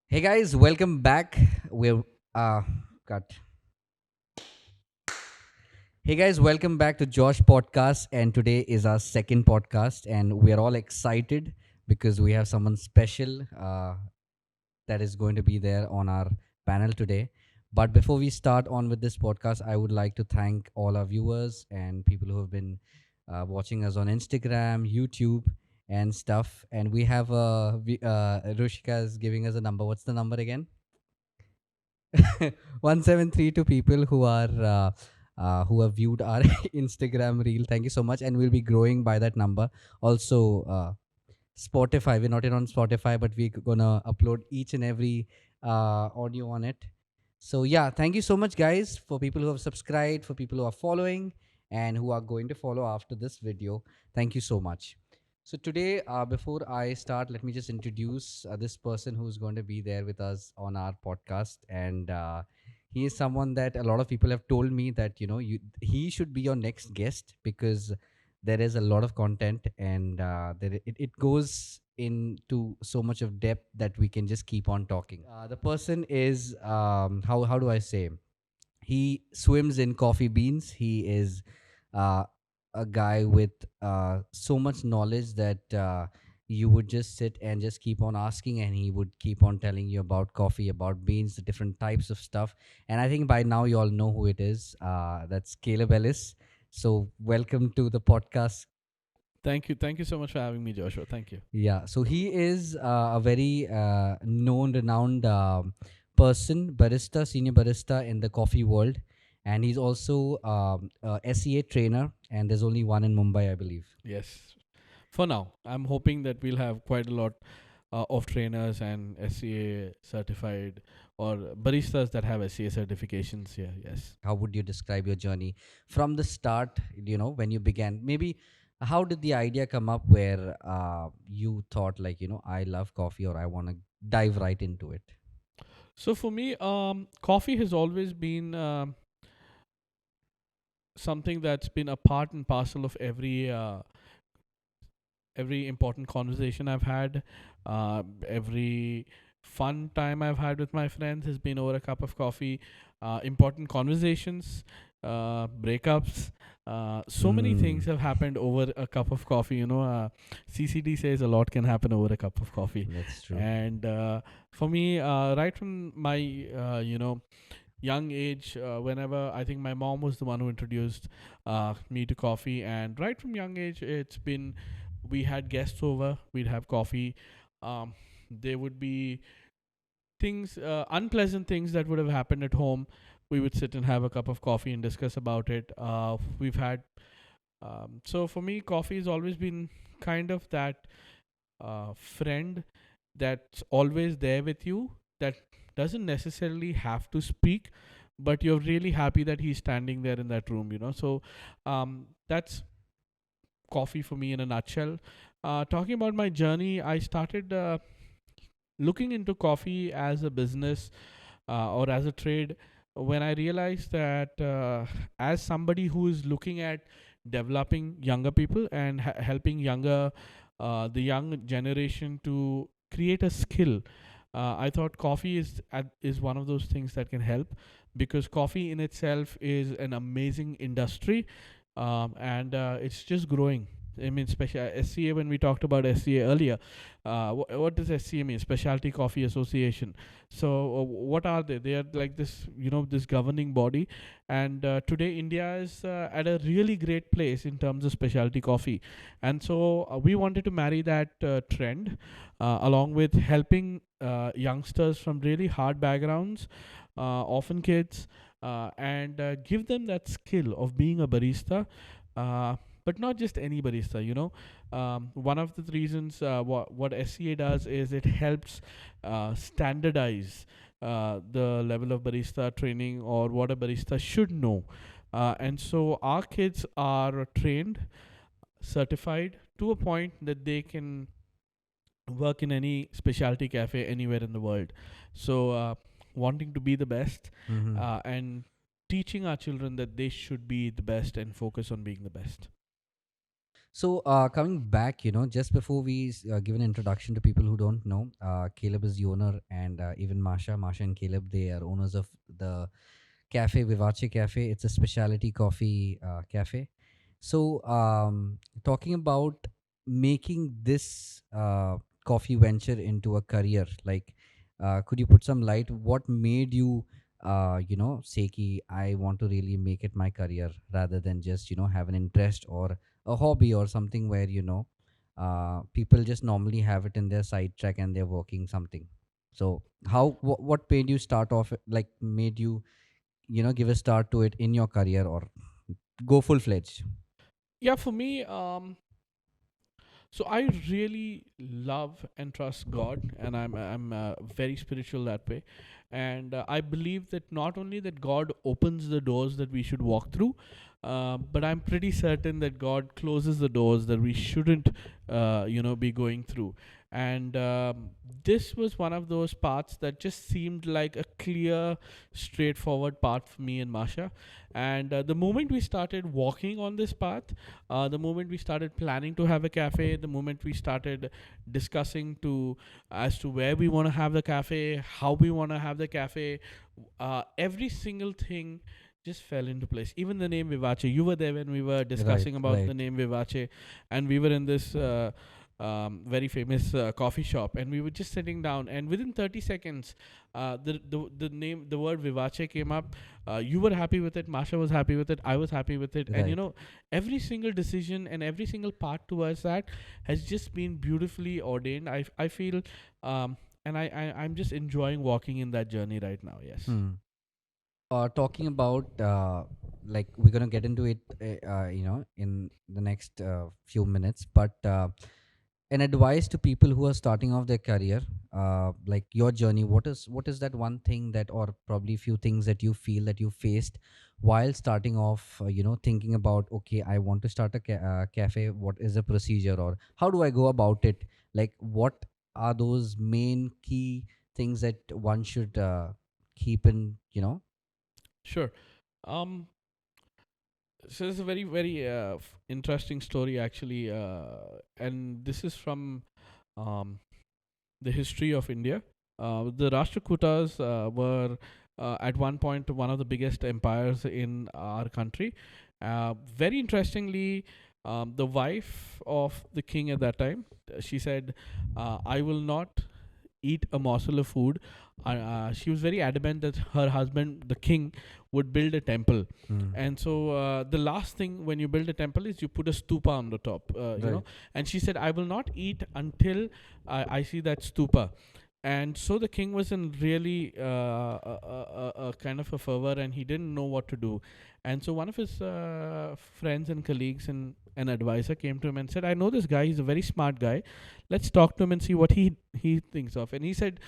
Hey guys, welcome back. We're cut. Hey guys, welcome back to Josh Podcast, and today is our second podcast, and we're all excited because we have someone special that is going to be there on our panel today. But before we start on with this podcast, I would like to thank all our viewers and people who have been watching us on Instagram, YouTube, and stuff. And we have Rushika is giving us a number. What's the number again? 1732 people who have viewed our Instagram reel. Thank you so much, and we'll be growing by that number. Also, Spotify. We're not in on Spotify, but we're gonna upload each and every audio on it. So yeah, thank you so much, guys, for people who have subscribed, for people who are following, and who are going to follow after this video. Thank you so much. So today, before I start, let me just introduce this person who's going to be there with us on our podcast, and he is someone that a lot of people have told me that he should be your next guest because there is a lot of content and it goes into so much of depth that we can just keep on talking. The person is how do I say? He swims in coffee beans. He is uh, a guy with so much knowledge that you would just sit and just keep on asking, and he would keep on telling you about coffee, about beans, the different types of stuff. And I think by now you all know who it is. That's Caleb Ellis. So welcome to the podcast. Thank you. Thank you so much for having me, Joshua. Thank you. Yeah, so he is a very known, renowned person, barista, senior barista in the coffee world, and he's also a SEA trainer. And there's only one in Mumbai, I believe. Yes. For now, I'm hoping that we'll have quite a lot of trainers and SCA certified or baristas that have SCA certifications here. Yes. How would you describe your journey from the start? When you began, maybe how did the idea come up where you thought like, I love coffee or I want to dive right into it? So for me, coffee has always been something that's been a part and parcel of every important conversation I've had, every fun time I've had with my friends has been over a cup of coffee. Important conversations, breakups, so many things Mm, have happened over a cup of coffee. CCD says a lot can happen over a cup of coffee, that's true. and for me, right from my young age, whenever I think my mom was the one who introduced me to coffee, and right from young age, it's been we had guests over, we'd have coffee. Um, there would be things, unpleasant things that would have happened at home. We would sit and have a cup of coffee and discuss about it. We've had so for me, coffee has always been kind of that friend that's always there with you, that doesn't necessarily have to speak, but you're really happy that he's standing there in that room. So that's coffee for me in a nutshell. Talking about my journey, I started looking into coffee as a business or as a trade when I realized that as somebody who is looking at developing younger people and helping the young generation to create a skill. I thought coffee is one of those things that can help, because coffee in itself is an amazing industry, and it's just growing. I mean, SCA, when we talked about SCA earlier, what does SCA mean? Specialty Coffee Association. So, what are they? They are like this governing body, and today India is at a really great place in terms of specialty coffee, and so we wanted to marry that trend along with helping youngsters from really hard backgrounds, often kids, and give them that skill of being a barista. Uh, but not just any barista. One of the reasons what SCA does is it helps standardize the level of barista training, or what a barista should know. And so our kids are trained, certified to a point that they can work in any specialty cafe anywhere in the world. So, wanting to be the best, Mm-hmm. and teaching our children that they should be the best and focus on being the best. So, coming back, just before we give an introduction to people who don't know, Caleb is the owner, and even Masha and Caleb, they are owners of the cafe, Vivace Cafe. It's a specialty coffee cafe. So, talking about making this coffee venture into a career, like, could you put some light? What made you, say, ki, I want to really make it my career rather than just, have an interest or a hobby or something where, people just normally have it in their side track and they're working something. So, what made you start off, like, made you, give a start to it in your career or go full fledged? Yeah, for me, so I really love and trust God, and I'm very spiritual that way, and I believe that not only that God opens the doors that we should walk through, but I'm pretty certain that God closes the doors that we shouldn't, be going through. And this was one of those paths that just seemed like a clear, straightforward path for me and Masha. And the moment we started walking on this path, the moment we started planning to have a cafe, the moment we started discussing to as to where we want to have the cafe, how we want to have the cafe, every single thing just fell into place. Even the name Vivace, you were there when we were Right, discussing about the right, name Vivace, and we were in this very famous coffee shop, and we were just sitting down, and within 30 seconds, the word Vivace came up. You were happy with it, Masha was happy with it, I was happy with it, and right. every single decision and every single part towards that has just been beautifully ordained. I feel, and I'm just enjoying walking in that journey right now. Yes. Hmm. Talking about, like, we're gonna get into it, in the next few minutes, but an advice to people who are starting off their career, like your journey, what is that one thing that, or probably few things that you feel that you faced while starting off, thinking about, okay, I want to start a cafe, what is the procedure or how do I go about it, like what are those main key things that one should keep in, Sure. Um, so it's a very very interesting story actually, and this is from um, the history of India. The Rashtrakutas were at one point one of the biggest empires in our country. Very interestingly, the wife of the king at that time, she said, "I will not eat a morsel of food." She was very adamant that her husband, the king, would build a temple. Hmm. And so the last thing when you build a temple is you put a stupa on the top, Right. And she said, "I will not eat until I see that stupa." And so the king was in really a kind of a fervor, and he didn't know what to do. And so one of his friends and colleagues and an advisor came to him and said, "I know this guy. He's a very smart guy. Let's talk to him and see what he thinks of." And he said,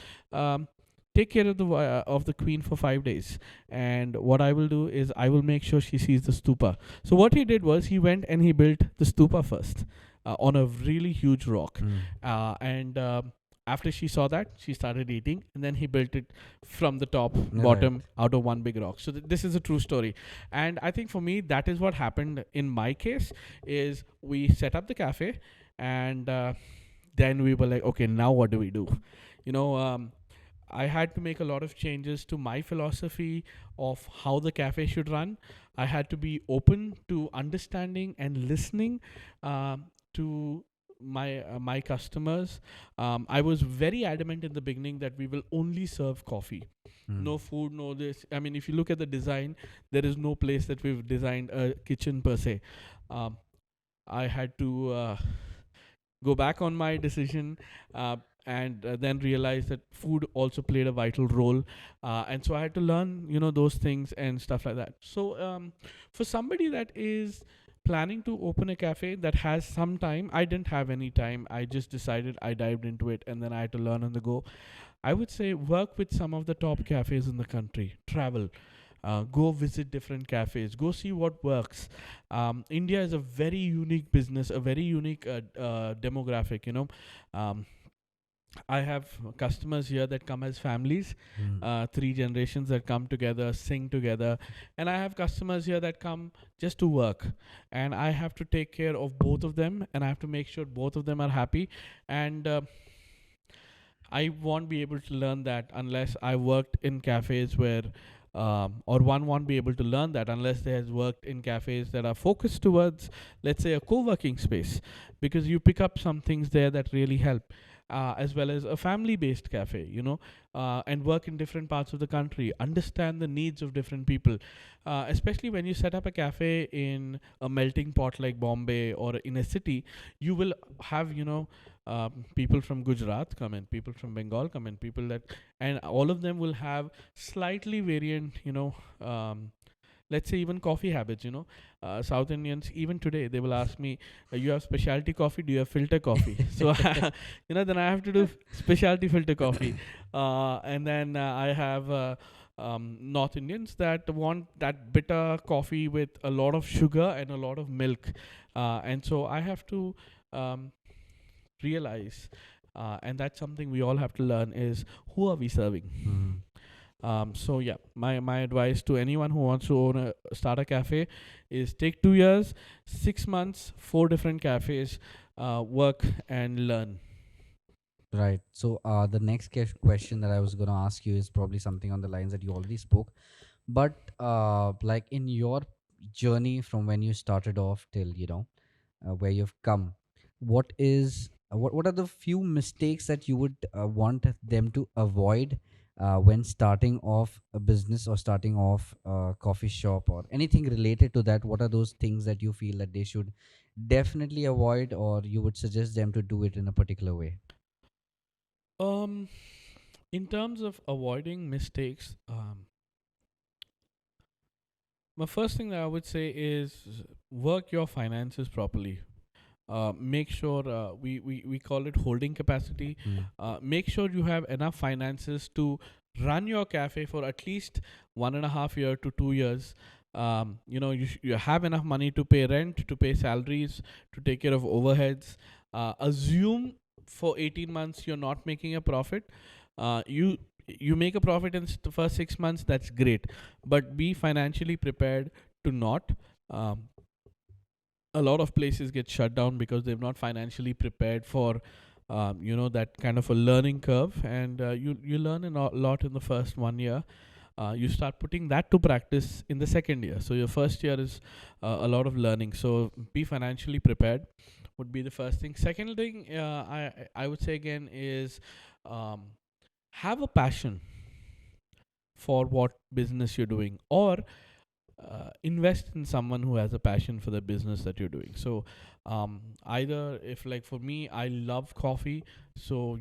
"Take care of the queen for 5 days, and what I will do is I will make sure she sees the stupa." So what he did was he went and he built the stupa first, on a really huge rock, Hmm. and after she saw that, she started eating, and then he built it from the top, Right. bottom, out of one big rock. So this is a true story, and I think for me that is what happened in my case. Is we set up the cafe, and then we were like, okay, now what do we do? You know, I had to make a lot of changes to my philosophy of how the cafe should run. I had to be open to understanding and listening to my customers. I was very adamant in the beginning that we will only serve coffee, Hmm. no food, no this. I mean, if you look at the design, there is no place that we've designed a kitchen per se. Um, I had to go back on my decision, and then realize that food also played a vital role, and so I had to learn, those things and stuff like that. So for somebody that is planning to open a cafe that has some time, I didn't have any time. I just decided, I dived into it, and then I had to learn on the go. I would say work with some of the top cafes in the country, travel, go visit different cafes, go see what works. India is a very unique business, a very unique demographic, um, I have customers here that come as families, Mm. three generations that come together, sing together, and I have customers here that come just to work, and I have to take care of both of them, and I have to make sure both of them are happy, and I won't be able to learn that unless I worked in cafes where, or one won't be able to learn that unless they has worked in cafes that are focused towards, let's say, a co-working space, because you pick up some things there that really help. As well as a family-based cafe, and work in different parts of the country, understand the needs of different people, especially when you set up a cafe in a melting pot like Bombay or in a city, you will have, people from Gujarat come in, people from Bengal come in, people that, and all of them will have slightly variant, let's say even coffee habits. South Indians, even today, they will ask me, "You have specialty coffee? Do you have filter coffee?" So, then I have to do specialty filter coffee, and then I have. North Indians that want that bitter coffee with a lot of sugar and a lot of milk, and so I have to um, realize, and that's something we all have to learn, is who are we serving. Mhm. So yeah, my advice to anyone who wants to start a cafe is take 2 years, 6 months, four different cafes, work and learn. Right. So the next question that I was going to ask you is probably something on the lines that you already spoke. But like in your journey from when you started off till where you've come, what are the few mistakes that you would want them to avoid when starting off a business or starting off a coffee shop or anything related to that? What are those things that you feel that they should definitely avoid, or you would suggest them to do it in a particular way? Um, in terms of avoiding mistakes, my first thing that I would say is work your finances properly. Make sure, we call it holding capacity. Mm. Make sure you have enough finances to run your cafe for at least 1.5 year to 2 years. You have enough money to pay rent, to pay salaries, to take care of overheads. Assume for 18 months you're not making a profit. You make a profit in the first 6 months, that's great, but be financially prepared to not. Um, a lot of places get shut down because they're not financially prepared for, that kind of a learning curve, and you learn a lot in the first 1 year. You start putting that to practice in the second year, so your first year is a lot of learning. So be financially prepared would be the first thing. Second thing, I would say again is, um, have a passion for what business you're doing, or invest in someone who has a passion for the business that you're doing. So either, if like for me, I love coffee, so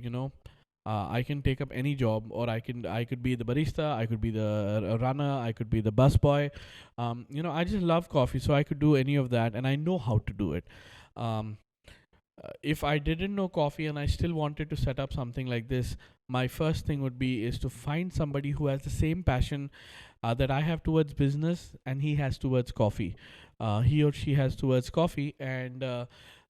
I can take up any job, or I could be the barista, I could be the runner, I could be the busboy. I just love coffee, so I could do any of that, and I know how to do it. um, if I didn't know coffee and I still wanted to set up something like this, my first thing would be is to find somebody who has the same passion that I have towards business and he has towards coffee. He or she has towards coffee, and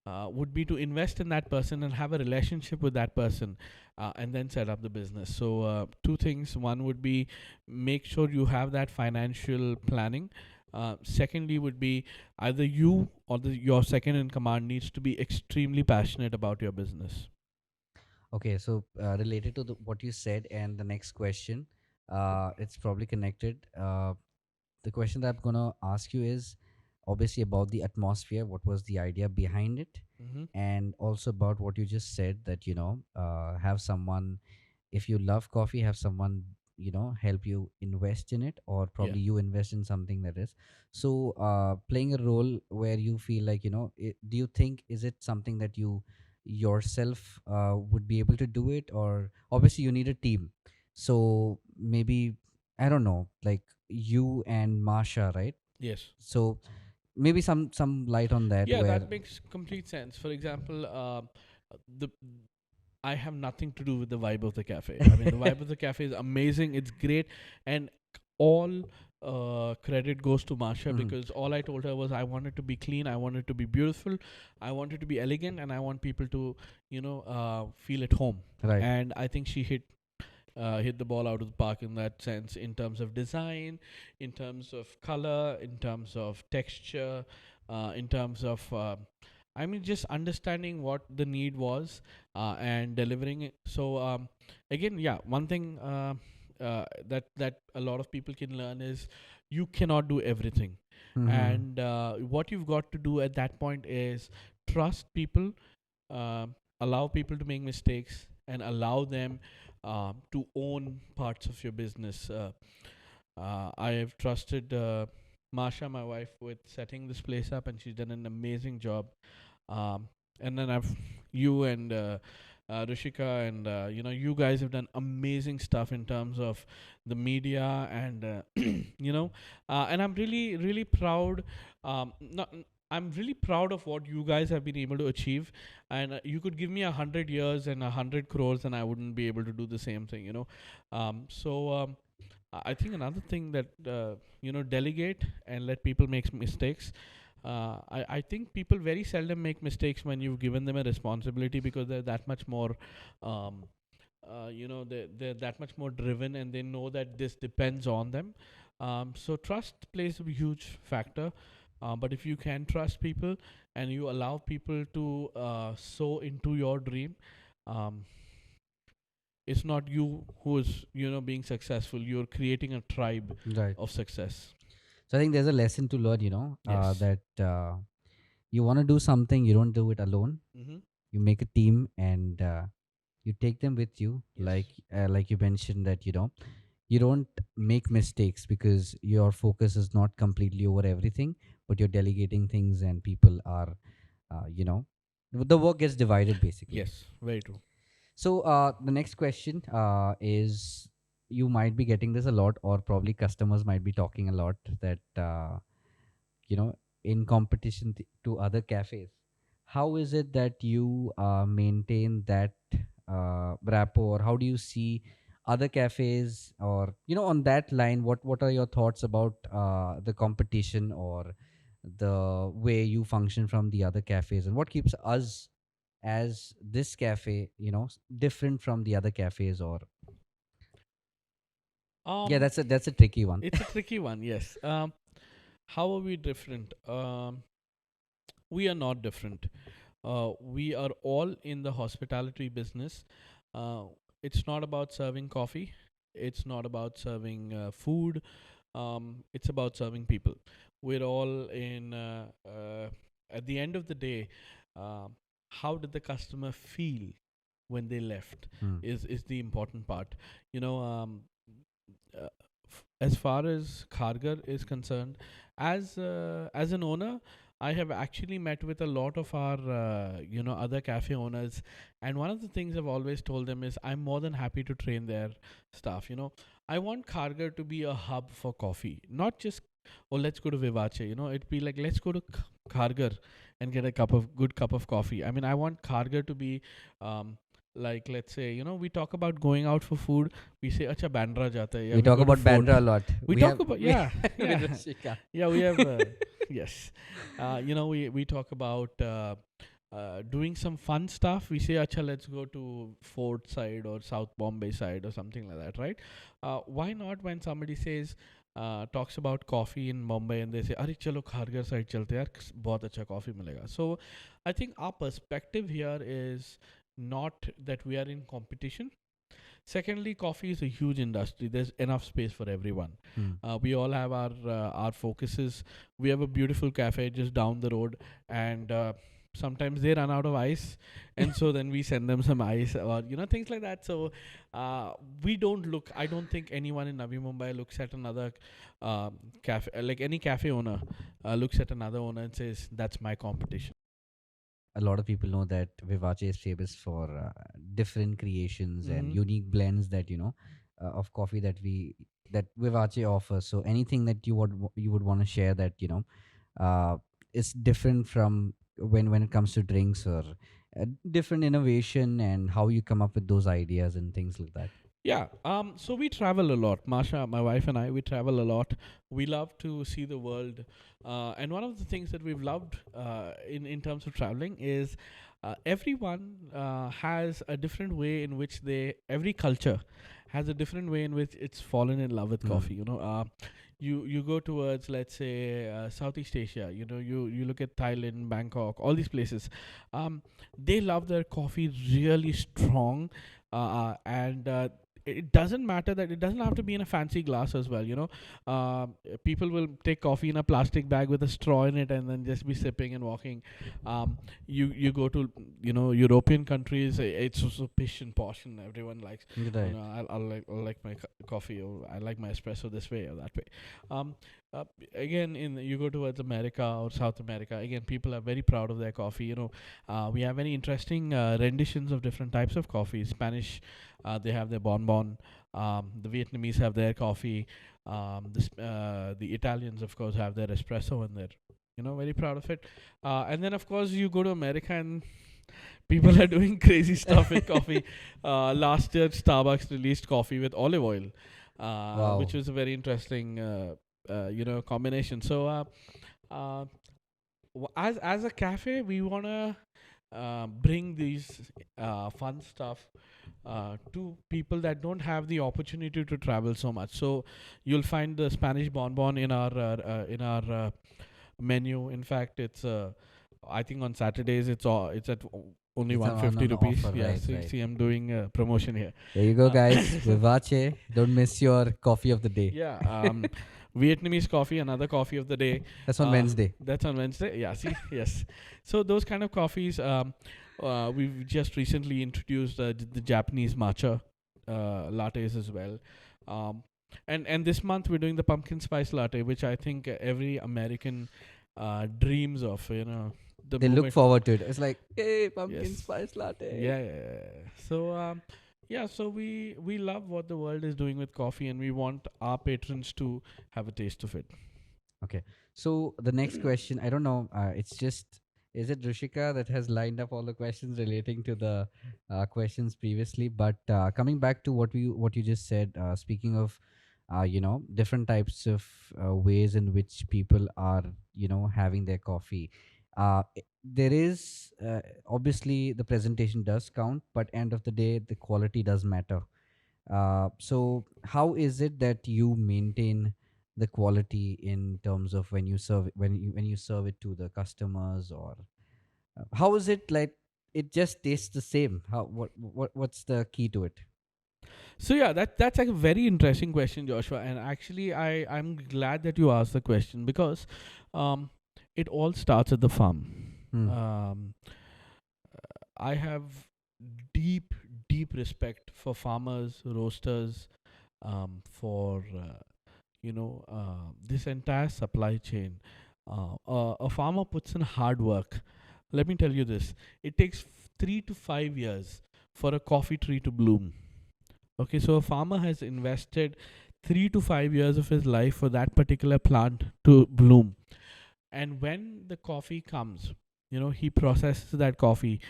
would be to invest in that person and have a relationship with that person, and then set up the business. So, two things. One would be, make sure you have that financial planning. Secondly, would be either you or your second in command needs to be extremely passionate about your business. Okay, so related to what you said and the next question, it's probably connected. The question that I'm gonna ask you is obviously about the atmosphere. What was the idea behind it? Mm-hmm. And also about what you just said, that have someone, if you love coffee, have someone help you invest in it, or Yeah. probably you invest in something that is so playing a role where you feel like do you think, is it something that you yourself would be able to do it, or obviously you need a team, so maybe I don't know, like you and Masha, right? Yes. So maybe some light on that Yeah, where. that makes complete sense. For example, the I have nothing to do with the vibe of the cafe. I mean, the vibe of the cafe is amazing. It's great, and all credit goes to Masha, Hmm. because all I told her was I wanted to be clean, I wanted to be beautiful, I wanted to be elegant, and I want people to, feel at home. Right. And I think she hit the ball out of the park in that sense, in terms of design, in terms of color, in terms of texture, in terms of I mean, just understanding what the need was, and delivering it. So again, yeah, one thing that a lot of people can learn is you cannot do everything, Hmm. and what you've got to do at that point is trust people, allow people to make mistakes, and allow them to own parts of your business. I have trusted Masha, my wife, with setting this place up, and she's done an amazing job. And then I've you and Rishika, and you guys have done amazing stuff in terms of the media, and and I'm really really proud. Not I'm really proud of what you guys have been able to achieve, and you could give me 100 years and 100 crores, and I wouldn't be able to do the same thing. I think another thing that delegate and let people make mistakes. I think people very seldom make mistakes when you've given them a responsibility, because they're that much more, um, they're that much more driven, and they know that this depends on them. So trust plays a huge factor. But if you can trust people and you allow people to sow into your dream, um, it's not you who is being successful. You're creating a tribe Right. of success. So I think there's a lesson to learn, Yes. that you want to do something, you don't do it alone. Mm-hmm. You make a team, and you take them with you. Yes. Like you mentioned that you don't make mistakes because your focus is not completely over everything, but you're delegating things, and people are, the work gets divided basically. Yes. Very true. So the next question is, you might be getting this a lot, or probably customers might be talking a lot, that you know in competition to other cafes, how is it that you maintain that rapport? How do you see other cafes, or on that line, what are your thoughts about the competition, or the way you function from the other cafes, and what keeps us as this cafe different from the other cafes? Or yeah, Um, that's a tricky one. it's a tricky one. Yes. How are we different? We are not different. We are all in the hospitality business. Uh, it's not about serving coffee. It's not about serving food. It's about serving people. We're all in. At the end of the day, um, how did the customer feel when they left? Hmm. Is the important part. You know, uh, as far as Khargar is concerned, as an owner, I have actually met with a lot of our other cafe owners, and one of the things I've always told them is I'm more than happy to train their staff. I want Khargar to be a hub for coffee, not just oh let's go to Vivace. It'd be like let's go to Khargar and get a good cup of coffee. I mean, I want Khargar to be um, like, let's say, we talk about going out for food. We say acha Bandra jata hai, yeah, We we talk go to about Fort. Bandra a lot. We We talk have about, we yeah. with Yeah. Rashika. Yeah, we have yes. We talk about doing some fun stuff. We say acha let's go to Fort side or South Bombay side or something like that, right? Why not when somebody says talks about coffee in Mumbai, and they say अरे चलो Kharghar side चलते हैं यार बहुत अच्छा coffee मिलेगा. So I think our perspective here is not that we are in competition. Secondly, coffee is a huge industry. There's enough space for everyone. Hmm. We all have our focuses. We have a beautiful cafe just down the road, and sometimes they run out of ice, and so then we send them some ice, or things like that. So we don't look. I don't think anyone in Navi Mumbai looks at another cafe, like any cafe owner, looks at another owner and says, "That's my competition." A lot of people know that Vivace is famous for different creations and Mm-hmm. unique blends that of coffee that Vivace offers. So anything that you would want to share that uh, is different from when it comes to drinks, or different innovation, and how you come up with those ideas and things like that. Yeah. So we travel a lot. Masha, my wife and I, we travel a lot. We love to see the world. And one of the things that we've loved in terms of traveling is everyone has a different way in which every culture has a different way in which it's fallen in love with Mm. coffee. You go towards, let's say, Southeast Asia. You look at Thailand, Bangkok, all these places. They love their coffee really strong, and it doesn't matter that it doesn't have to be in a fancy glass as well. People will take coffee in a plastic bag with a straw in it and then just be sipping and walking. You go to European countries, it's also pish and posh, and everyone likes, Right. I like my coffee, or I like my espresso this way or that way. um Again, in you go towards America or South America, again, people are very proud of their coffee. We have very interesting renditions of different types of coffee. Spanish, they have their bonbon. The Vietnamese have their coffee. The Italians, of course, have their espresso, and they're very proud of it. And then, of course, you go to America, and people are doing crazy stuff with coffee. Last year, Starbucks released coffee with olive oil, which Wow. was a very interesting, combination. So, uh, as a cafe, we wanna bring these fun stuff to people that don't have the opportunity to travel so much. So you'll find the Spanish bonbon in our menu. In fact, I think on Saturdays it's at only It's on 150 an rupees. offer, Yeah, right, see, right. see, I'm doing promotion here. There you go, Uh, guys. Vivace. Don't miss your coffee of the day. yeah, Vietnamese coffee, another coffee of the day. That's on Wednesday. That's on Wednesday. Yeah, see, yes. So those kind of coffees. We've just recently introduced the Japanese matcha lattes as well. Um, and this month we're doing the pumpkin spice latte, which I think every American dreams of. The They look moment. forward to it. It's like, hey, pumpkin Yes. spice latte. Yeah, yeah, yeah. So yeah, so we love what the world is doing with coffee, and we want our patrons to have a taste of it. Okay. So the next question, I don't know. It's just, is it Rushika that has lined up all the questions relating to the questions previously? But coming back to what you just said, speaking of, different types of ways in which people are, having their coffee. There is obviously the presentation does count, but end of the day, the quality does matter. So how is it that you maintain the quality in terms of when you serve it to the customers, or how is it like it just tastes the same? What's the key to it? So yeah, that's like a very interesting question, Joshua. And actually, I'm glad that you asked the question, because um, it all starts at the farm. Hmm. Um, I have deep, deep respect for farmers, roasters, for this entire supply chain. A farmer puts in hard work. Let me tell you this: it takes 3 to 5 years for a coffee tree to bloom. Okay, so a farmer has invested 3 to 5 years of his life for that particular plant to bloom. And when the coffee comes, he processes that coffee,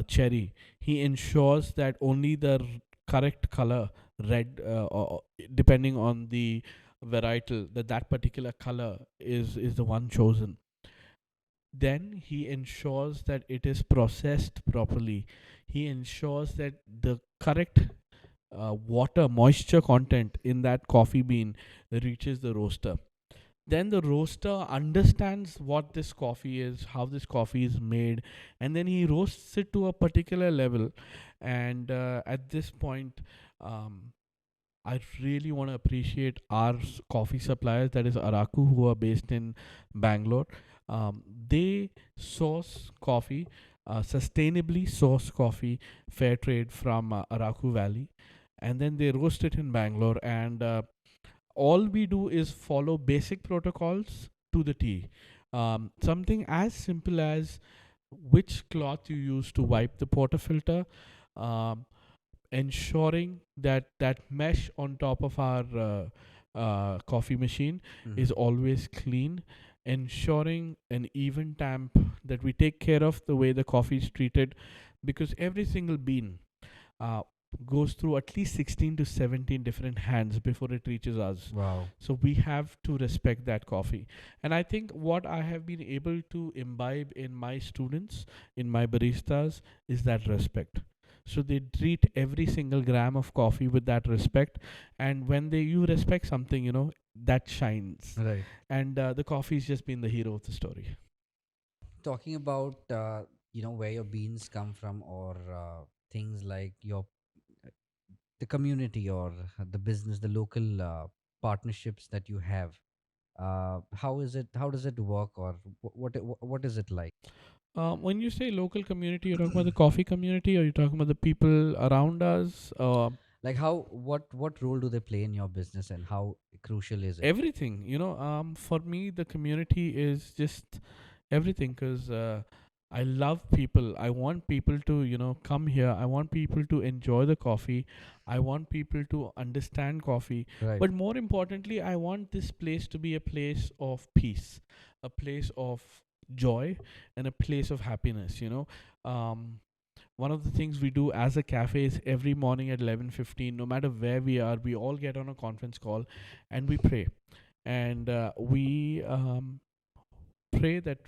cherry. He ensures that only the correct color, red, or depending on the varietal, that particular color is the one chosen. Then he ensures that it is processed properly. He ensures that the correct water moisture content in that coffee bean reaches the roaster. Then the roaster understands what this coffee is, how this coffee is made, and then he roasts it to a particular level. And at this point, um, I really want to appreciate our coffee suppliers, that is Araku, who are based in Bangalore. They source coffee, sustainably source coffee, fair trade from Araku Valley, and then they roast it in Bangalore. And all we do is follow basic protocols to the T. Something as simple as which cloth you use to wipe the portafilter, um, ensuring that that mesh on top of our coffee machine Mhm. is always clean, ensuring an even tamp, that we take care of the way the coffee is treated, because every single bean, uh, goes through at least 16 to 17 different hands before it reaches us. Wow. So we have to respect that coffee. And I think what I have been able to imbibe in my students, in my baristas, is that respect. So they treat every single gram of coffee with that respect. And when you respect something, that shines. Right. And the coffee's just been the hero of the story. Talking about where your beans come from, or things like your the community, or the business, the local partnerships that you have. How is it? How does it work, or what is it like? When you say local community, you're talking about the coffee community, or you're talking about the people around us? Like how what role do they play in your business, and how crucial is it? Everything. For me, the community is just everything, because I love people. I want people to come here. I want people to enjoy the coffee. I want people to understand coffee. Right. But more importantly, I want this place to be a place of peace, a place of joy, and a place of happiness. One of the things we do as a cafe is every morning at 11:15, no matter where we are, we all get on a conference call and we pray. And we pray that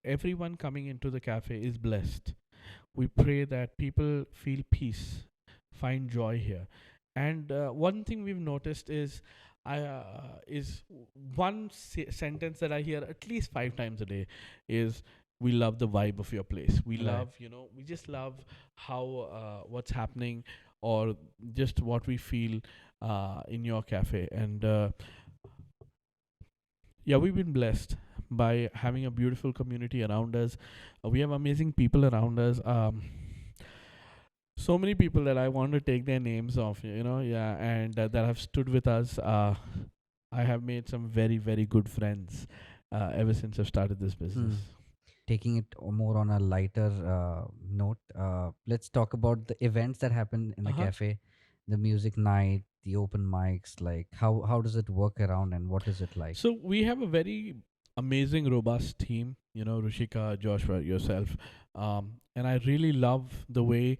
everyone coming into the cafe is blessed. We pray that people feel peace, find joy here. And one thing we've noticed is one sentence that I hear at least 5 times a day is, we love the vibe of your place. We Right. love, we just love how what's happening, or just what we feel in your cafe. And yeah, we've been blessed by having a beautiful community around us. We have amazing people around us. So many people that I want to take their names off, yeah, and that have stood with us. I have made some very, very good friends ever since I've started this business. Taking it more on a lighter note, let's talk about the events that happen in the Uh-huh. cafe, the music night, the open mics. Like how does it work around, and what is it like? So we have a very amazing, robust team. Rushika, Joshua, yourself, and I really love the way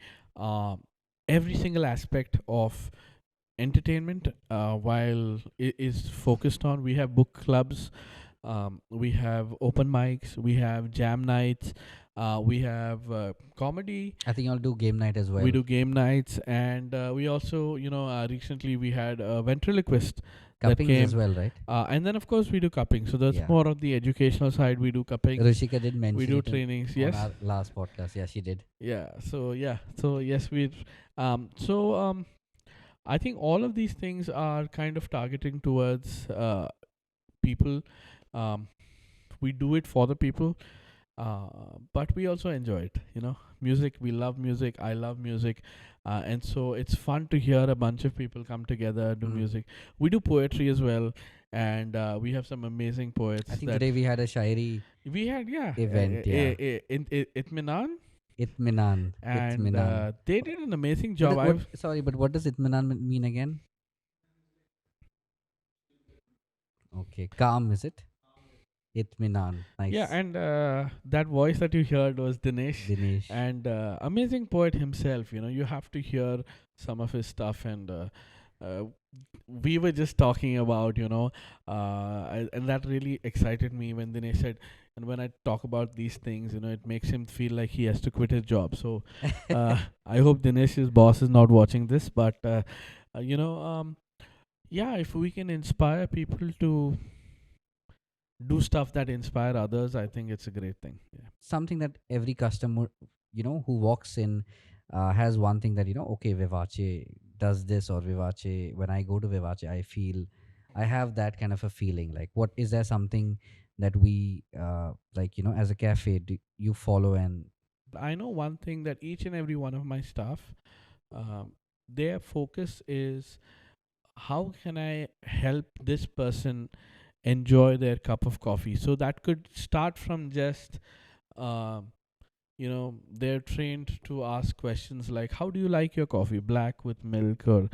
every single aspect of entertainment, while it is focused on. We have book clubs, we have open mics, we have jam nights, we have comedy. I think y'all do game night as well. We do game nights, and we also, recently we had a ventriloquist that Cuppings came. as well, right? And then, of course, we do cupping. So that's Yeah. more of the educational side. We do cupping. Rishika did mention We do it trainings. on Yes. our last podcast. Yeah, she did. Yeah. So yeah. So yes, we. So I think all of these things are kind of targeting towards people. Um, we do it for the people, but we also enjoy it. Music. We love music. I love music, and so it's fun to hear a bunch of people come together do music. We do poetry as well, and we have some amazing poets. I think today we had a shairi we had event. Yeah, in Itminan, Itminan. and Itminan. they did an amazing But job. sorry, but what does Itminan mean again? Okay, calm, is it? Itminan. Nice. Yeah, and that voice that you heard was Dinesh, Dinesh. and amazing poet himself. You have to hear some of his stuff, and we were just talking about, and that really excited me when Dinesh said, and when I talk about these things, it makes him feel like he has to quit his job. So I hope Dinesh's boss is not watching this, but yeah, if we can inspire people to do stuff that inspire others, I think it's a great thing. Yeah. Something that every customer, who walks in, has one thing that, okay, Vivace does this, or Vivace, when I go to Vivace, I have that kind of a feeling. Like, what is there something that we, as a cafe, do you follow? And I know one thing, that each and every one of my staff, their focus is, how can I help this person enjoy their cup of coffee? So that could start from just, they're trained to ask questions like, how do you like your coffee, black with milk, or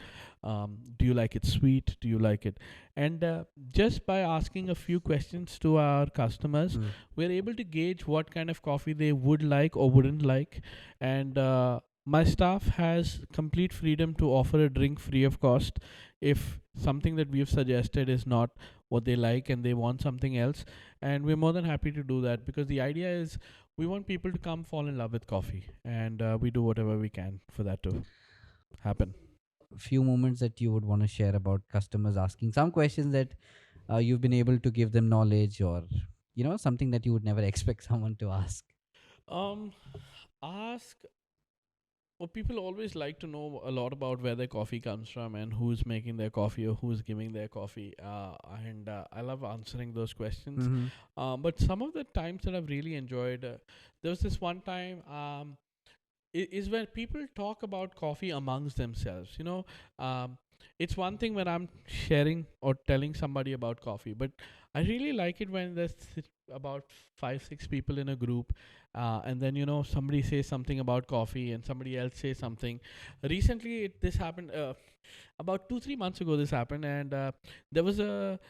do you like it sweet, do you like it? And just by asking a few questions to our customers, we're able to gauge what kind of coffee they would like or wouldn't like. And My staff has complete freedom to offer a drink free of cost if something that we've suggested is not what they like and they want something else. And we're more than happy to do that, because the idea is we want people to come fall in love with coffee, and we do whatever we can for that to happen. Few moments that you would want to share about customers asking some questions that you've been able to give them knowledge, or something that you would never expect someone to ask. Um, ask Well, people always like to know a lot about where their coffee comes from and who's making their coffee or who's giving their coffee. And I love answering those questions. Mm-hmm. But some of the times that I've really enjoyed, there was this one time. Is where people talk about coffee amongst themselves. It's one thing when I'm sharing or telling somebody about coffee, but I really like it when there's about 5 6 people in a group, and then somebody says something about coffee and somebody else says something. Recently, this happened about 2 3 months ago. This happened, and there was a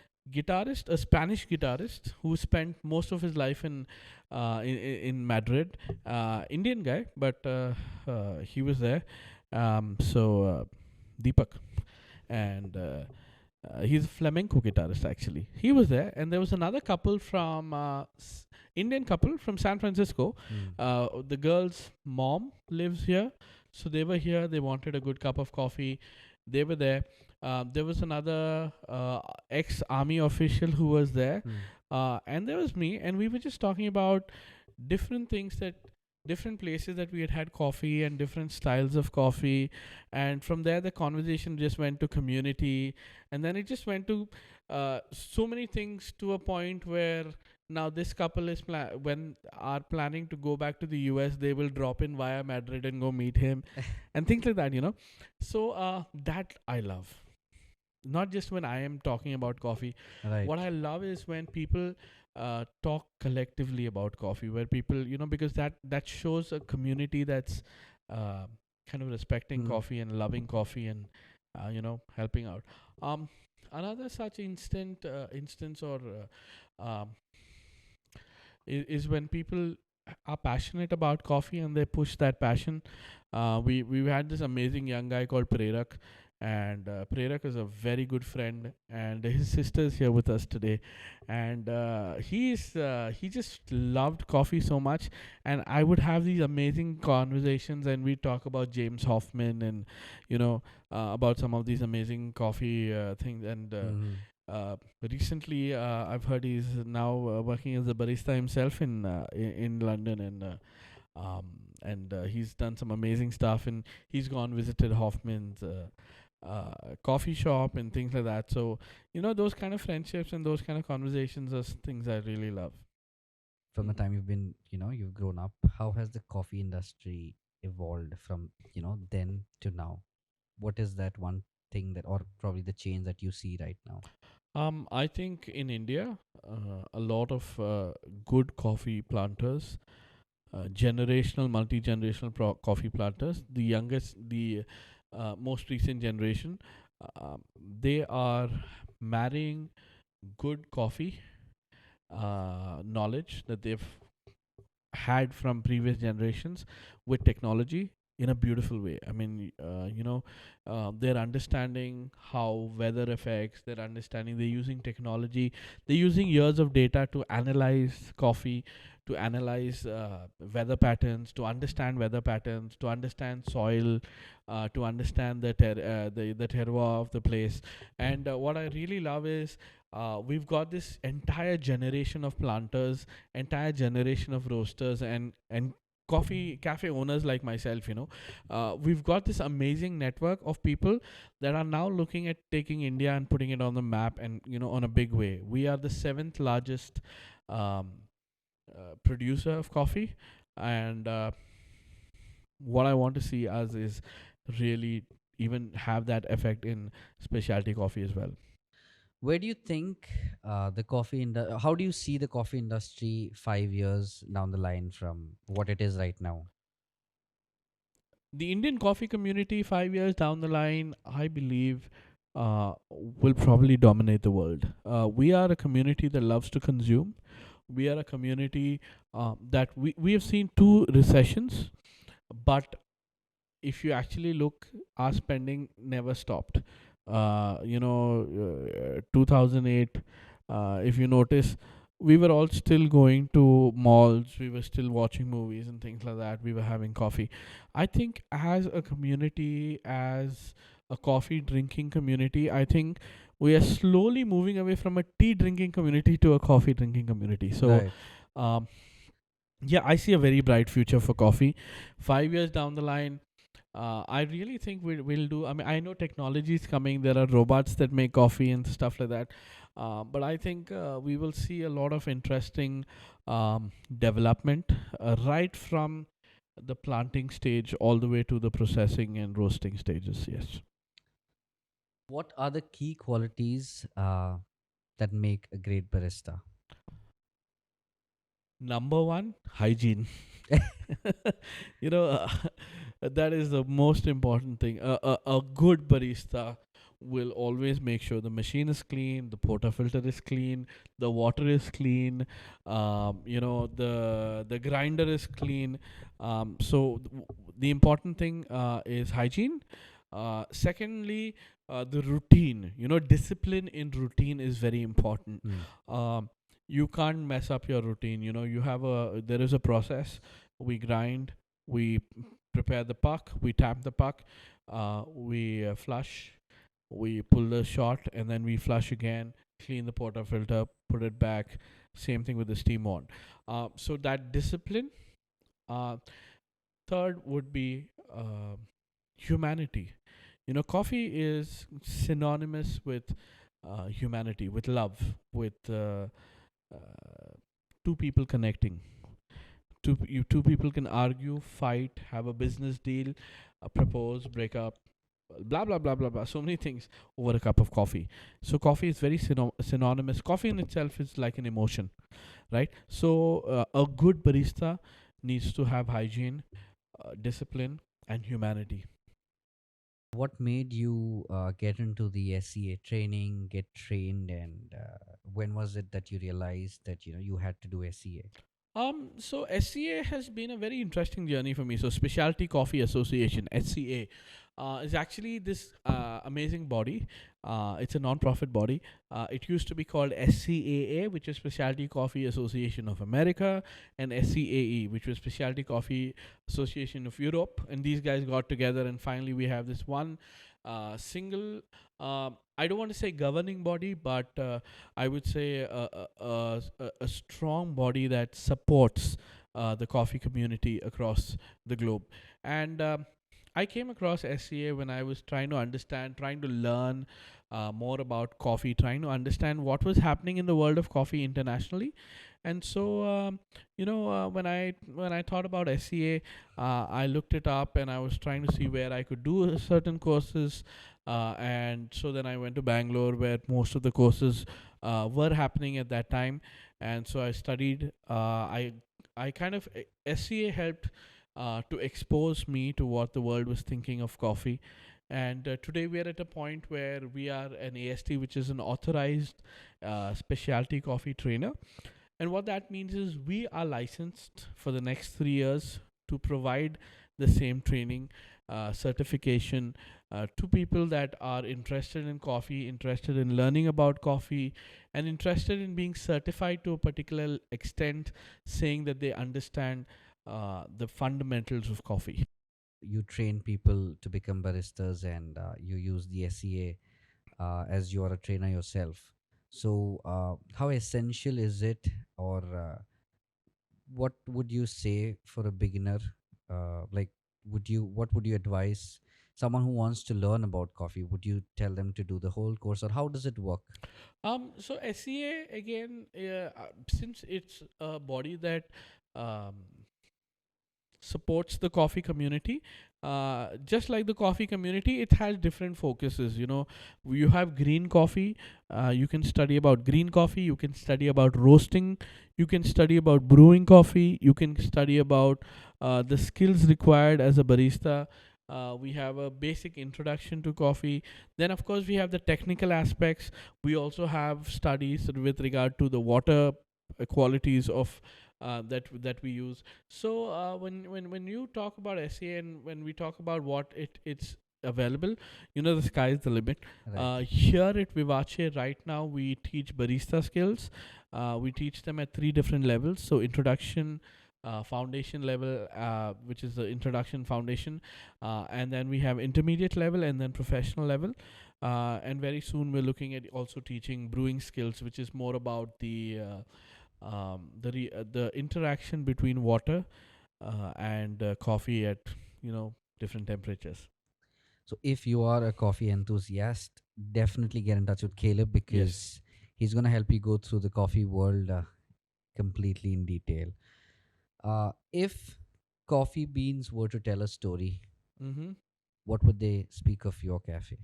Spanish guitarist who spent most of his life in Madrid, Indian guy, but he was there. Deepak, and he's a flamenco guitarist actually. He was there, and there was another couple from Indian couple from San Francisco. Mm. The girl's mom lives here, so they were here. They wanted a good cup of coffee. They were there. There was another ex-army official who was there, Mm. and there was me, and we were just talking about different things, that different places that we had coffee and different styles of coffee. And from there the conversation just went to community, and then it just went to so many things, to a point where now this couple is when are planning to go back to the US, they will drop in via Madrid and go meet him and things like that. So that I love, not just when I am talking about coffee. Right. What I love is when people talk collectively about coffee, where people, because that shows a community that's uh, kind of respecting Mm. coffee and loving coffee, and helping out. Um, Another such instance, or um, is when people are passionate about coffee and they push that passion. We had this amazing young guy called Prerak, and Prerak is a very good friend, and his sister is here with us today, and he just loved coffee so much, and I would have these amazing conversations, and we talk about James Hoffman, and about some of these amazing coffee things, and Mhm. recently, I've heard he's now working as a barista himself in London, and he's done some amazing stuff, and he's gone visited Hoffman's coffee shop and things like that. So those kind of friendships and those kind of conversations are things I really love. From the Mhm. time you've grown up, how has the coffee industry evolved from then to now? What is that one thing that, or probably the change that you see right now? I think in India, a lot of good coffee planters, generational, multi-generational coffee planters. The youngest, the most recent generation, they are marrying good coffee knowledge that they've had from previous generations with technology in a beautiful way. I mean, they're understanding how weather affects, they're understanding, they're using technology, they're using years of data to analyze coffee, to analyze weather patterns, to understand weather patterns, to understand soil, to understand the terroir of the place. And what I really love is we've got this entire generation of planters, entire generation of roasters, and coffee cafe owners like myself. We've got this amazing network of people that are now looking at taking India and putting it on the map, and on a big way. We are the seventh largest um, producer of coffee, and what I want to see us is really even have that effect in specialty coffee as well. Where do you think how do you see the coffee industry 5 years down the line from what it is right now? The Indian coffee community 5 years down the line, I believe, will probably dominate the world. We are a community that loves to consume. We are a community that we have seen two recessions, but if you actually look, our spending never stopped. 2008, if you notice, we were all still going to malls, we were still watching movies and things like that, we were having coffee. I think as a community, as a coffee drinking community, I think we are slowly moving away from a tea drinking community to a coffee drinking community. So, Right. um, yeah, I see a very bright future for coffee. 5 years down the line, I really think we'll do. I mean, I know technology is coming. There are robots that make coffee and stuff like that. But I think we will see a lot of interesting development right from the planting stage all the way to the processing and roasting stages. Yes. What are the key qualities that make a great barista? Number one, hygiene. you know, that is the most important thing. A good barista will always make sure the machine is clean, the portafilter is clean, the water is clean, the grinder is clean. The important thing is hygiene. Secondly, the routine. Discipline in routine is very important. Mm. Um, you can't mess up your routine. There is a process. We grind, we prepare the puck, we tap the puck, we flush, we pull the shot, and then we flush again, clean the portafilter, put it back. Same thing with the steam on. So that discipline. uh, Third would be humanity. Coffee is synonymous with humanity, with love, with two people connecting. Two people can argue, fight, have a business deal, propose, break up, blah blah blah blah blah. So many things over a cup of coffee. So coffee is very synonymous. Coffee in itself is like an emotion, right? So a good barista needs to have hygiene, discipline, and humanity. What made you get into the SEA training, get trained, and when was it that you realized that you had to do SEA? So SCA has been a very interesting journey for me. So Specialty Coffee Association (SCA) is actually this amazing body. It's a non-profit body. It used to be called SCAA, which is Specialty Coffee Association of America, and SCAE, which was Specialty Coffee Association of Europe. And these guys got together, and finally we have this one single. I don't want to say governing body, but I would say a strong body that supports the coffee community across the globe. And I came across SCA when I was trying to understand, trying to learn more about coffee, trying to understand what was happening in the world of coffee internationally. And so, when I thought about SCA, I looked it up and I was trying to see where I could do certain courses. And so then I went to Bangalore, where most of the courses were happening at that time. And so I studied. I kind of SCA helped to expose me to what the world was thinking of coffee. And today we are at a point where we are an AST, which is an authorized specialty coffee trainer. And what that means is we are licensed for the next 3 years to provide the same training, certification to people that are interested in coffee, interested in learning about coffee, and interested in being certified to a particular extent, saying that they understand the fundamentals of coffee. You train people to become baristas, and you use the SEA as you are a trainer yourself. So, how essential is it, or what would you say for a beginner? Like, what would you advise someone who wants to learn about coffee? Would you tell them to do the whole course, or how does it work? So SCA again, since it's a body that um, supports the coffee community, just like the coffee community, it has different focuses. You have green coffee. You can study about green coffee, you can study about roasting, you can study about brewing coffee, you can study about the skills required as a barista. We have a basic introduction to coffee. Then of course we have the technical aspects. We also have studies with regard to the water qualities of that we use. So when you talk about SEA, and when we talk about what it's available, the sky is the limit. Right. Here at Vivace right now, we teach barista skills. We teach them at three different levels. So introduction, foundation level, which is the introduction foundation, and then we have intermediate level, and then professional level. And very soon we're looking at also teaching brewing skills, which is more about the interaction between water and coffee at different temperatures. So if you are a coffee enthusiast, definitely get in touch with Caleb, Yes. because he's gonna help you go through the coffee world completely in detail. If coffee beans were to tell a story, Mm-hmm. what would they speak of your cafe?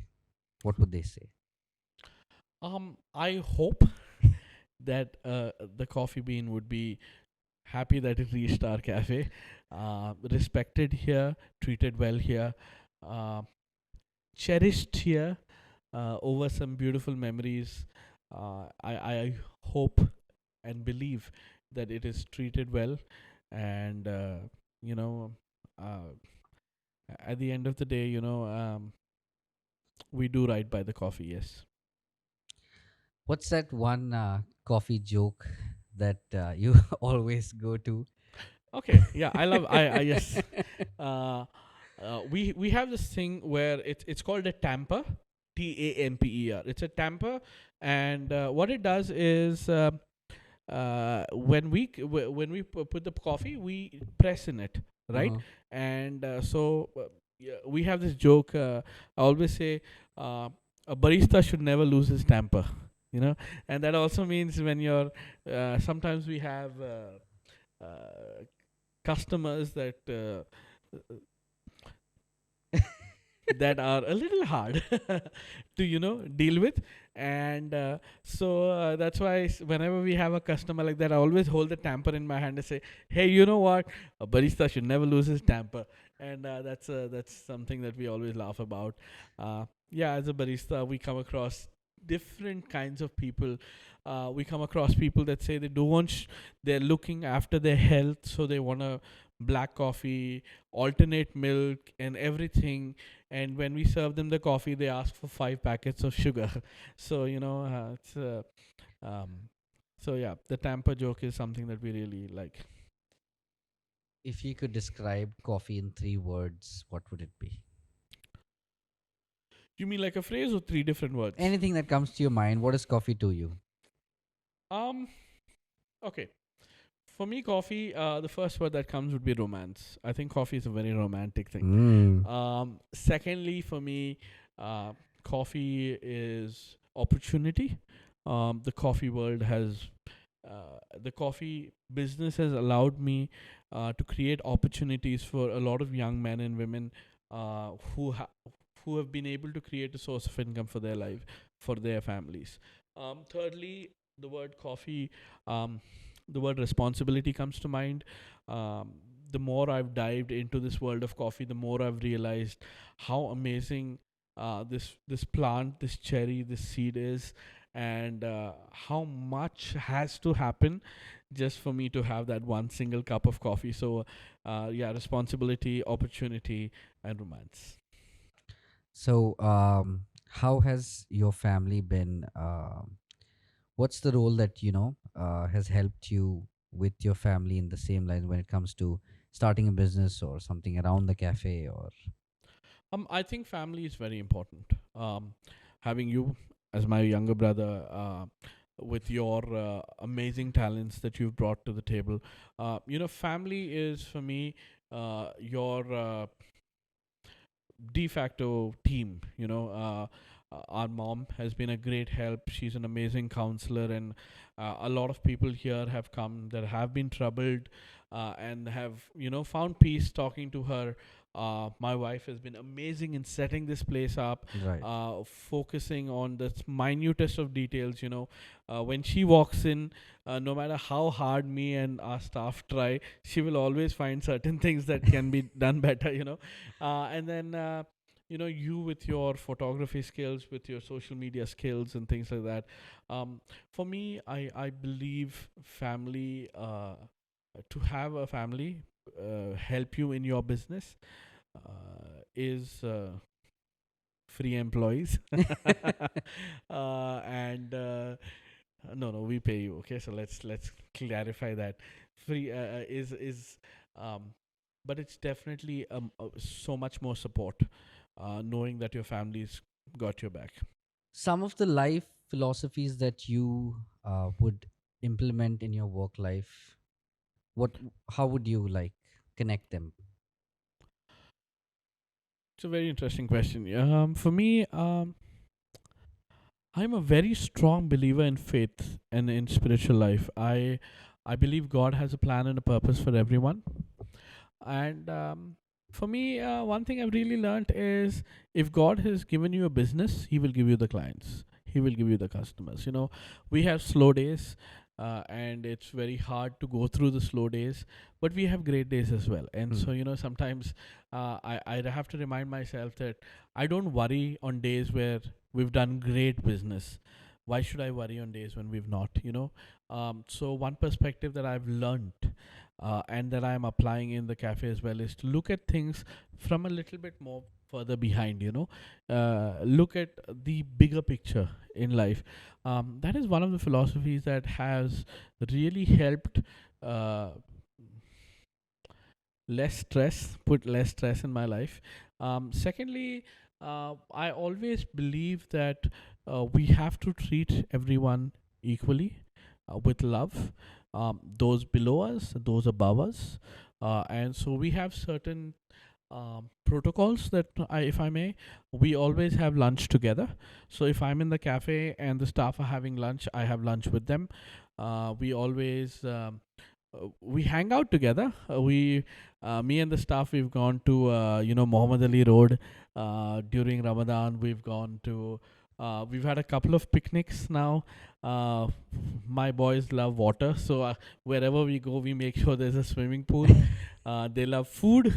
What would they say? I hope that the coffee bean would be happy that it reached our cafe, respected here, treated well here, uh, cherished here, over some beautiful memories. I hope and believe that it is treated well, and you know, uh, at the end of the day, we do right by the coffee. Yes. What's that one coffee joke that you always go to? Okay. Yeah. I love. I yes. Uh, we have this thing where it's called a tamper, tamper. It's a tamper, and what it does is, when we put the coffee, we press in it, right? Uh-huh. And yeah, we have this joke. I always say, a barista should never lose his temper. And that also means when you're. Sometimes we have customers that are a little hard to deal with, and so that's why whenever we have a customer like that, I always hold the tamper in my hand and say, hey, you know what, a barista should never lose his tamper. And that's something that we always laugh about. Yeah, as a barista, we come across different kinds of people. We come across people that say they don't they're looking after their health, so they want a black coffee, alternate milk, and everything. And when we serve them the coffee, they ask for 5 packets of sugar. So it's um, so yeah, the tamper joke is something that we really like. If you could describe coffee in 3 words, what would it be? You mean like a phrase or three different words? Anything that comes to your mind. What is coffee to you? Um. Okay. For me, coffee. The first word that comes would be romance. I think coffee is a very romantic thing. Mm. Secondly, for me, uh, coffee is opportunity. The coffee world has, the coffee business has allowed me to create opportunities for a lot of young men and women who have been able to create a source of income for their life, for their families. Thirdly, the word coffee, um, the word responsibility comes to mind. Um, the more I've dived into this world of coffee, the more I've realized how amazing this plant, this cherry, this seed is, and how much has to happen just for me to have that one single cup of coffee. So, yeah, responsibility, opportunity, and romance. So, how has your family been? What's the role that has helped you with your family in the same line when it comes to starting a business or something around the cafe? Or I think family is very important. Having you as my younger brother, with your amazing talents that you've brought to the table, family is for me your de facto team. Our mom has been a great help. She's an amazing counselor, and a lot of people here have come that have been troubled, and have found peace talking to her. My wife has been amazing in setting this place up, right. focusing on the minutest of details. When she walks in, no matter how hard me and our staff try, she will always find certain things that can be done better. And then you with your photography skills, with your social media skills and things like that. For me, I believe family. to have a family help you in your business is free employees. And no, no, we pay you. Okay, so let's clarify that. Free is but it's definitely so much more support, knowing that your family's got your back. Some of the life philosophies that you would implement in your work life, what, how would you like connect them? It's a very interesting question. For me, I'm a very strong believer in faith and in spiritual life. I believe God has a plan and a purpose for everyone. And for me, one thing I've really learned is, if God has given you a business, He will give you the clients. He will give you the customers. We have slow days, and it's very hard to go through the slow days, but we have great days as well. And Hmm. so, sometimes I have to remind myself that I don't worry on days where we've done great business. Why should I worry on days when we've not? So one perspective that I've learned, and that I'm applying in the cafe as well, is to look at things from a little bit more further behind. Look at the bigger picture in life. That is one of the philosophies that has really helped. Uh, Less stress, put less stress in my life. Secondly, I always believe that we have to treat everyone equally, with love, those below us, those above us. And so we have certain protocols that if I may, we always have lunch together. So if I'm in the cafe and the staff are having lunch, I have lunch with them. We always we hang out together. Me and the staff, we've gone to Muhammad Ali Road during Ramadan. We've gone to. We've had a couple of picnics now. Uh, my boys love water, so wherever we go, we make sure there's a swimming pool. They love food,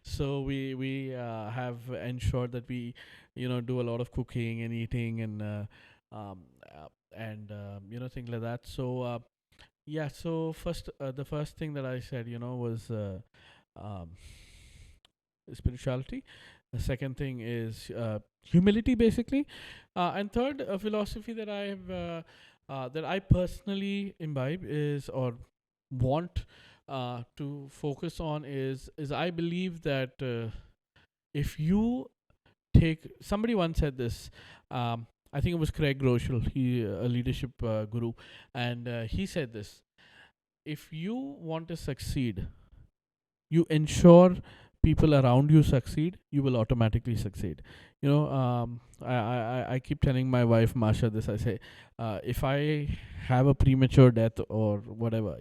so we have ensured that we do a lot of cooking and eating um, and things like that. So yeah, so the first thing that I said, was um, spirituality. The second thing is humility, basically, and third, a philosophy that that I personally imbibe is, or want to focus on, is I believe that if you take, somebody once said this. I think it was Craig Groeschel, he a leadership guru, and he said this: if you want to succeed, you ensure people around you succeed, you will automatically succeed. I keep telling my wife Masha this. I say, if I have a premature death or whatever,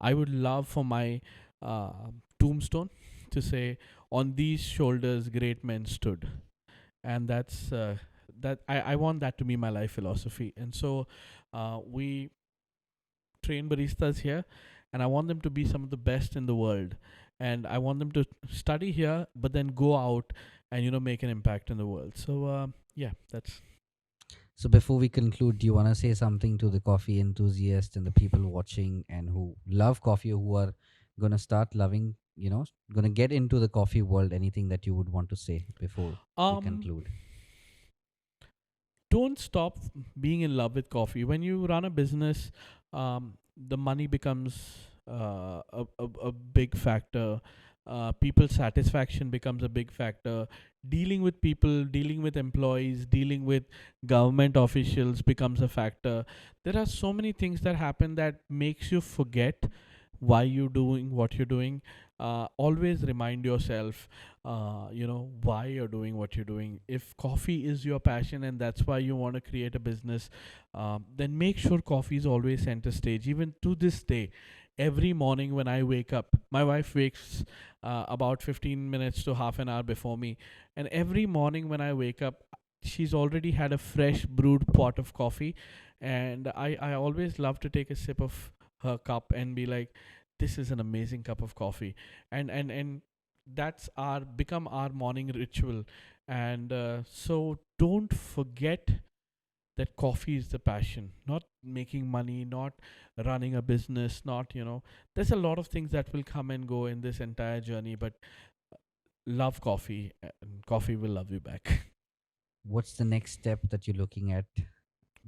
I would love for my uh, tombstone to say, on these shoulders great men stood. And that's that I want that to be my life philosophy. And so we train baristas here, and I want them to be some of the best in the world. And I want them to study here, but then go out and make an impact in the world. So yeah, that's. So before we conclude, do you want to say something to the coffee enthusiasts and the people watching and who love coffee, who are going to start loving, going to get into the coffee world? Anything that you would want to say before we um conclude? don't stop being in love with coffee. When you run a business, the money becomes a big factor. People's satisfaction becomes a big factor. Dealing with people, dealing with employees, dealing with government officials becomes a factor. There are so many things that happen that makes you forget why you're doing what you're doing. Always remind yourself, why you're doing what you're doing. If coffee is your passion and that's why you want to create a business, then make sure coffee is always center stage. Even to this day, every morning when I wake up, my wife wakes about 15 minutes to half an hour before me. And every morning when I wake up, she's already had a fresh brewed pot of coffee. And I always love to take a sip of her cup and be like, this is an amazing cup of coffee. And that's our become our morning ritual. And so don't forget that coffee is the passion, not making money, not running a business, not, there's a lot of things that will come and go in this entire journey, but love coffee and coffee will love you back. What's the next step that you're looking at?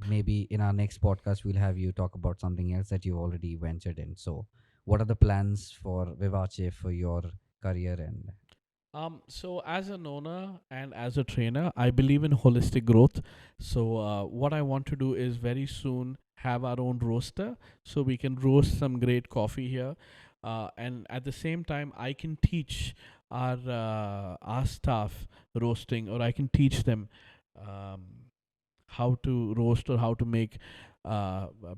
Maybe in our next podcast, we'll have you talk about something else that you already ventured in. So, what are the plans for Vivace for your career? And So as an owner and as a trainer, I believe in holistic growth. So what I want to do is very soon have our own roaster, so we can roast some great coffee here, and at the same time, I can teach our staff roasting, or I can teach them um, how to roast or how to make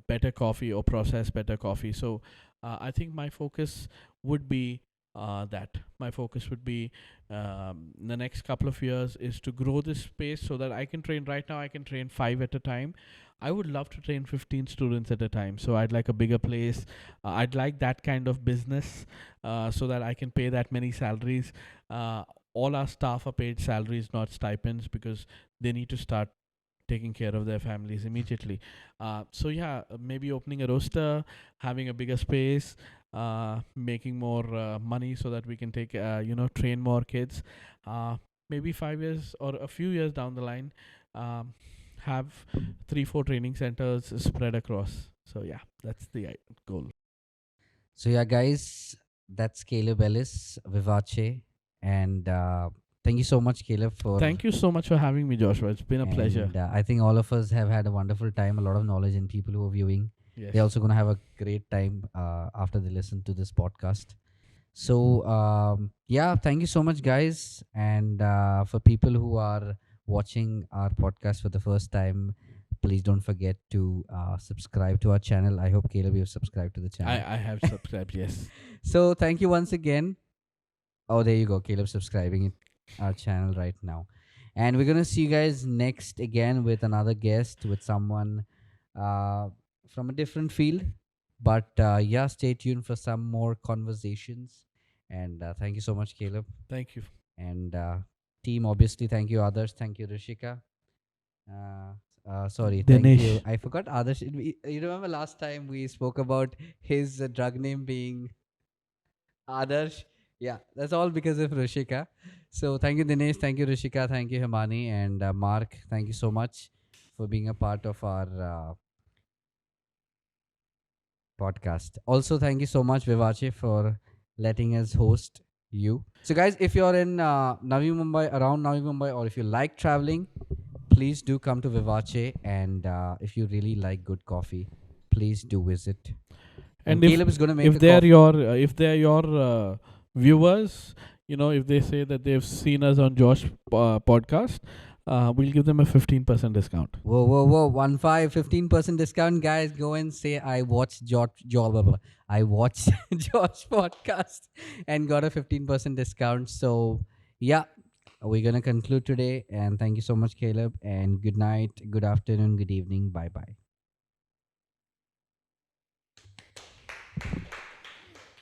better coffee or process better coffee. So I think my focus would be that. My focus would be in the next couple of years is to grow this space so that I can train. Right now, I can train 5 at a time. I would love to train 15 students at a time. So I'd like a bigger place. I'd like that kind of business so that I can pay that many salaries. All our staff are paid salaries, not stipends, because they need to start taking care of their families immediately. So yeah, maybe opening a roaster, having a bigger space, making more money so that we can take train more kids. Maybe 5 years or a few years down the line, have 3-4 training centers spread across. So yeah, that's the goal. so, yeah, guys, that's Caleb Ellis, Vivace, and thank you so much, Caleb, for. Thank you so much for having me, Joshua. It's been a pleasure. And I think all of us have had a wonderful time, a lot of knowledge, and people who are viewing, Yes. they're also going to have a great time after they listen to this podcast. So, yeah, thank you so much, guys. And for people who are watching our podcast for the first time, please don't forget to subscribe to our channel. I hope, Caleb, you've subscribed to the channel. I have subscribed, yes. So, thank you once again. Oh, there you go. Caleb subscribing it our channel right now. And we're gonna see you guys next again with another guest, with someone uh, from a different field. But yeah, stay tuned for some more conversations. And thank you so much, Caleb. Thank you. And team, obviously, thank you, others. Thank you, Rishika. Sorry, thank you. Dinesh. I forgot others. You remember last time we spoke about his drug name being Adarsh. Yeah, that's all because of Rishika. So thank you, Dinesh. Thank you, Rishika. Thank you, Himani. And Mark, thank you so much for being a part of our podcast. Also, thank you so much, Vivace, for letting us host you. So, guys, if you're in Navi Mumbai, around Navi Mumbai, or if you like traveling, please do come to Vivace. And if you really like good coffee, please do visit. And Caleb is going to make if a they're coffee. your viewers, if they say that they've seen us on Josh podcast, we'll give them a 15% discount. Whoa, 15% discount, guys. Go and say I watched I watched George podcast and got a 15% discount. So yeah, we're gonna conclude today. And thank you so much, Caleb. And good night, good afternoon, good evening. Bye bye.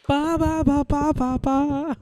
Ba ba ba ba ba ba.